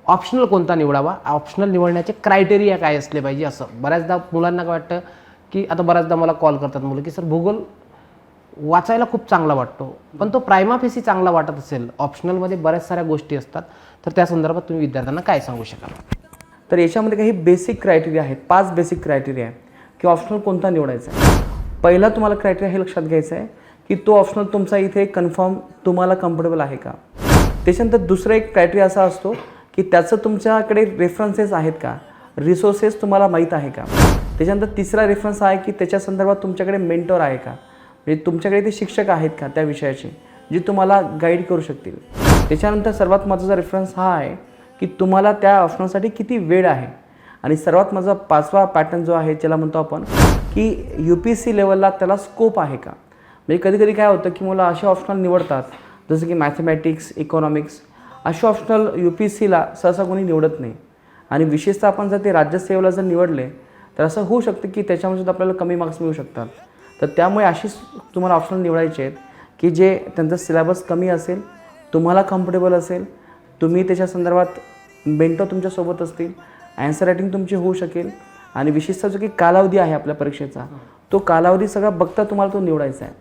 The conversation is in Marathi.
ऑप्शनल कोणता निवडावा, ऑप्शनल निवडण्याचे क्रायटेरिया काय असले पाहिजे. असं बऱ्याचदा मुलांना काय वाटतं की आता बऱ्याचदा मला कॉल करतात मुलं की सर भूगोल वाचायला खूप चांगला वाटतो, पण तो प्रायमा फेसी चांगला वाटत असेल, ऑप्शनलमध्ये बऱ्याच साऱ्या गोष्टी असतात, तर त्या संदर्भात तुम्ही विद्यार्थ्यांना काय सांगू शकाल. तर याच्यामध्ये काही बेसिक क्रायटेरिया आहेत, 5 बेसिक क्रायटेरिया आहे की ऑप्शनल कोणता निवडायचा आहे. पहिला तुम्हाला क्रायटेरिया हे लक्षात घ्यायचं आहे की तो ऑप्शनल तुमचा इथे कन्फर्म तुम्हाला कम्फर्टेबल आहे का. त्याच्यानंतर दुसरा एक क्रायटेरिया असा असतो की त्याचं तुमच्याकडे रेफरन्सेस आहेत का, रिसोर्सेस तुम्हाला माहीत आहे का. त्याच्यानंतर तिसरा रेफरन्स आहे की त्याच्या संदर्भात तुमच्याकडे मेंटॉर आहे का, म्हणजे तुमच्याकडे ते शिक्षक आहेत का त्या विषयाचे जे तुम्हाला गाईड करू शकतील. त्याच्यानंतर सर्वात महत्त्वाचा रेफरन्स हा आहे की तुम्हाला त्या ऑप्शनलसाठी किती वेळ आहे. आणि सर्वात माझा 5वा पॅटर्न जो आहे ज्याला म्हणतो आपण की UPSC लेवलला त्याला स्कोप आहे का. म्हणजे कधी कधी काय होतं की मुलं असे ऑप्शनल निवडतात जसं की मॅथमॅटिक्स, इकॉनॉमिक्स, असे ऑप्शनल UPSCला सहसा कोणी निवडत नाही. आणि विशेषतः आपण जर ते राज्यसेवेला जर निवडले तर असं होऊ शकतं की त्याच्यामध्ये सुद्धा आपल्याला कमी मार्क्स मिळू शकतात. तर त्यामुळे अशीच तुम्हाला ऑप्शनल निवडायचे आहेत की जे त्यांचा सिलेबस कमी असेल, तुम्हाला कम्फर्टेबल असेल, तुम्ही त्याच्या संदर्भात मेंटॉर तुमच्यासोबत असतील, ॲन्सर रायटिंग तुमची होऊ शकेल आणि विशेषतः जो की कालावधी आहे आपल्या परीक्षेचा तो कालावधी सगळा बघता तुम्हाला तो निवडायचा आहे.